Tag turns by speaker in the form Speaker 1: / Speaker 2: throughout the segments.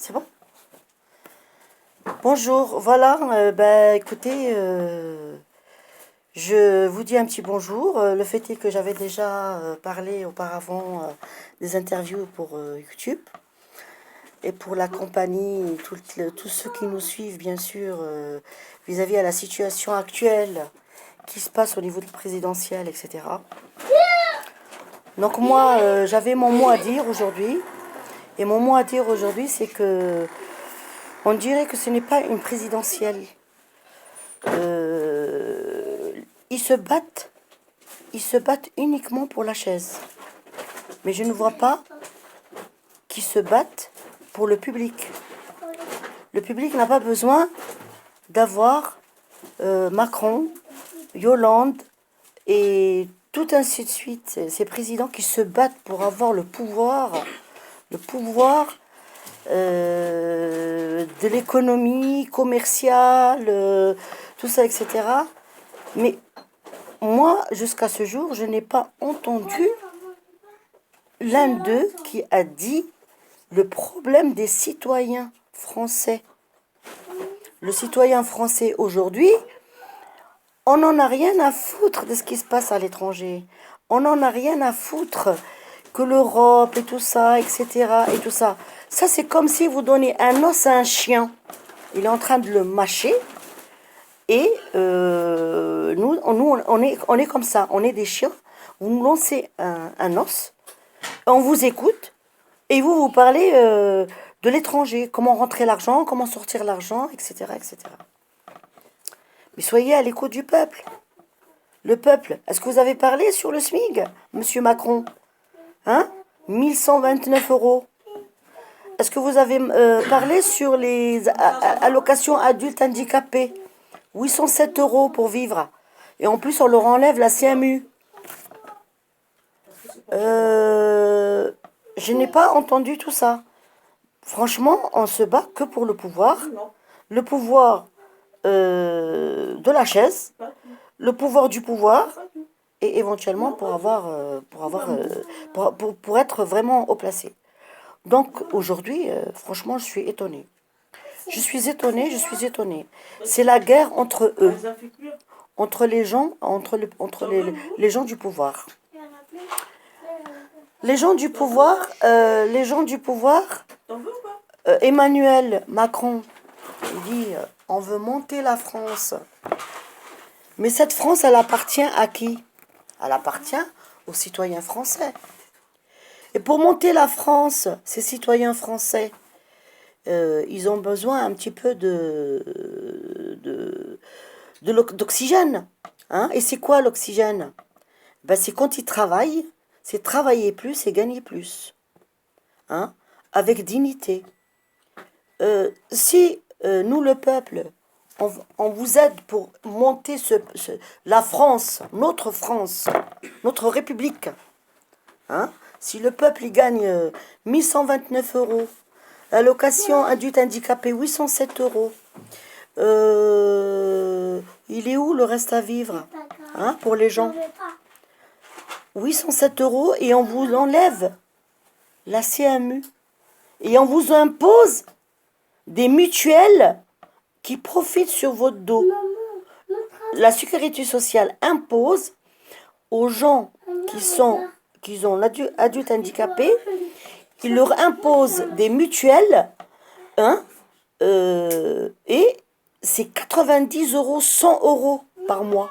Speaker 1: C'est bon? Bonjour, voilà, écoutez, je vous dis un petit bonjour. Le fait est que j'avais déjà parlé auparavant des interviews pour YouTube et pour la compagnie, et tous ceux qui nous suivent, bien sûr, vis-à-vis à la situation actuelle qui se passe au niveau de présidentiel, etc. Donc moi, j'avais mon mot à dire aujourd'hui. Et mon mot à dire aujourd'hui, c'est que on dirait que ce n'est pas une présidentielle. Ils se battent, ils se battent uniquement pour la chaise. Mais je ne vois pas qu'ils se battent pour le public. Le public n'a pas besoin d'avoir Macron, Yolande et tout ainsi de suite. Ces présidents qui se battent pour avoir le pouvoir de l'économie commerciale, tout ça, etc. Mais moi, jusqu'à ce jour, je n'ai pas entendu l'un d'eux qui a dit le problème des citoyens français. Le citoyen français aujourd'hui, on n'en a rien à foutre de ce qui se passe à l'étranger. On n'en a rien à foutre que l'Europe et tout ça, etc. et tout ça. Ça, c'est comme si vous donnez un os à un chien. Il est en train de le mâcher. Et nous, on est comme ça. On est des chiens. Vous nous lancez un os. On vous écoute. Et vous parlez de l'étranger. Comment rentrer l'argent, comment sortir l'argent, etc., etc. Mais soyez à l'écoute du peuple. Le peuple, est-ce que vous avez parlé sur le SMIC, monsieur Macron? Hein? 1129 euros. Est-ce que vous avez parlé sur les allocations adultes handicapés? 807 euros pour vivre. Et en plus, on leur enlève la CMU. Je n'ai pas entendu tout ça. Franchement, on se bat que pour le pouvoir. Le pouvoir de la chaise. Le pouvoir du pouvoir. Et éventuellement pour être vraiment haut placé. Donc aujourd'hui, franchement, je suis étonnée. Je suis étonnée, je suis étonnée. C'est la guerre entre eux, entre les gens, entre les gens du pouvoir. Les gens du pouvoir, Emmanuel Macron, il dit on veut monter la France. Mais cette France, elle appartient à qui? Elle appartient aux citoyens français. Et pour monter la France, ces citoyens français, ils ont besoin un petit peu d'oxygène. Hein? Et c'est quoi l'oxygène? Ben, c'est quand ils travaillent, c'est travailler plus et gagner plus. Hein? Avec dignité. Si nous, le peuple, on vous aide pour monter la France, notre République, hein? Si le peuple il gagne 1129 euros, l'allocation adulte handicapé 807 euros, il est où le reste à vivre, hein, pour les gens? 807 euros et on vous enlève la CMU et on vous impose des mutuelles qui profitent sur votre dos. La sécurité sociale impose aux gens qui ont l'adulte handicapé, il leur impose des mutuelles, hein, et c'est 90 euros, 100 euros par mois.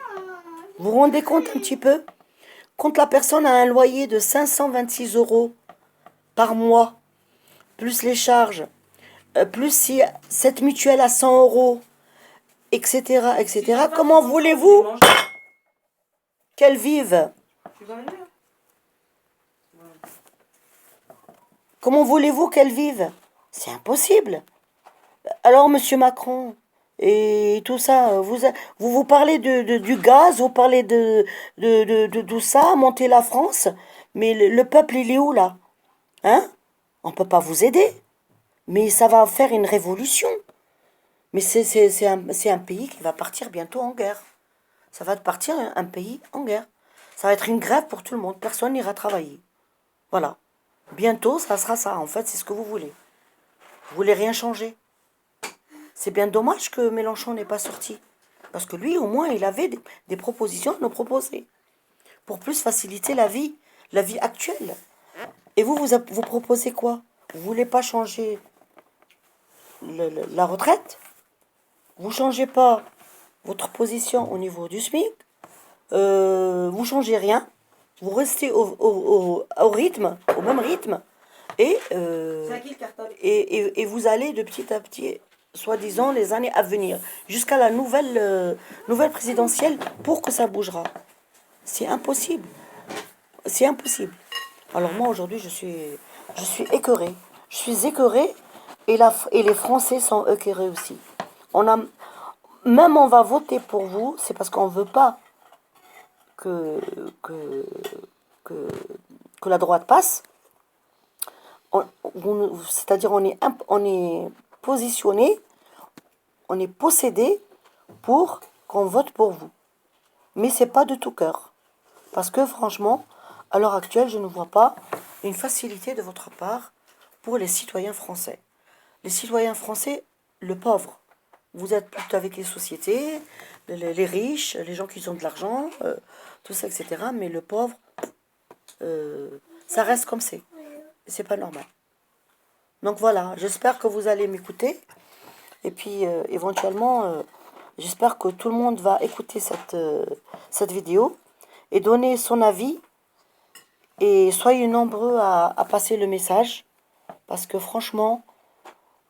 Speaker 1: Vous vous rendez compte un petit peu? Quand la personne a un loyer de 526 euros par mois, plus les charges, plus si cette mutuelle à 100 euros, etc., etc., comment voulez-vous qu'elle vive? Comment voulez-vous qu'elle vive? C'est impossible. Alors, monsieur Macron, et tout ça, vous parlez du gaz, vous parlez de tout ça, monter la France, mais le peuple, il est où là? Hein? On ne peut pas vous aider, mais ça va faire une révolution. Mais c'est un pays qui va partir bientôt en guerre. Ça va partir un pays en guerre. Ça va être une grève pour tout le monde, personne n'ira travailler. Voilà. Bientôt, ça sera ça, en fait, c'est ce que vous voulez. Vous voulez rien changer. C'est bien dommage que Mélenchon n'ait pas sorti. Parce que lui, au moins, il avait des propositions à nous proposer. Pour plus faciliter la vie actuelle. Et vous proposez quoi? Vous voulez pas changer la retraite? Vous changez pas votre position au niveau du SMIC? Vous changez rien? Vous restez au rythme, au même rythme? Et, et vous allez de petit à petit, soi-disant, les années à venir, jusqu'à la nouvelle présidentielle, pour que ça bougera. C'est impossible. C'est impossible. Alors moi, aujourd'hui, je suis écœurée. Je suis écœurée et les Français sont écœurés aussi. Même on va voter pour vous, c'est parce qu'on ne veut pas que, que, que, que la droite passe. C'est-à-dire on est positionné, on est possédé pour qu'on vote pour vous. Mais c'est pas de tout cœur. Parce que franchement, à l'heure actuelle, je ne vois pas une facilité de votre part pour les citoyens français. Les citoyens français, le pauvre, vous êtes plutôt avec les sociétés, les riches, les gens qui ont de l'argent, tout ça, etc. Mais le pauvre, ça reste comme c'est. C'est pas normal. Donc voilà, j'espère que vous allez m'écouter. Et puis éventuellement, j'espère que tout le monde va écouter cette vidéo et donner son avis. Et soyez nombreux à passer le message. Parce que franchement,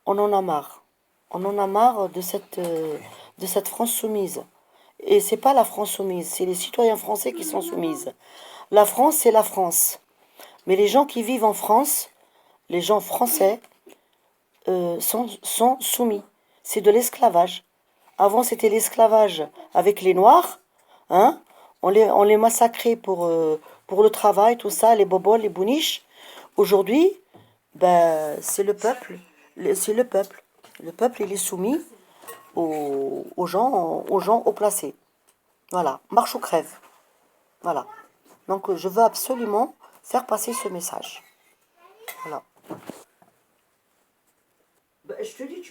Speaker 1: on en a marre. On en a marre de cette France soumise. Et c'est pas la France soumise, c'est les citoyens français qui sont soumises. La France, c'est la France. Mais les gens qui vivent en France, les gens français, sont soumis. C'est de l'esclavage. Avant, c'était l'esclavage avec les Noirs. Hein? On les massacrait pour le travail, tout ça, les boboles, les bouniches. Aujourd'hui, ben, c'est le peuple. C'est le peuple. Le peuple, il est soumis aux gens haut placés. Voilà, marche ou crève. Voilà. Donc, je veux absolument faire passer ce message. Voilà. Ben, je te dis,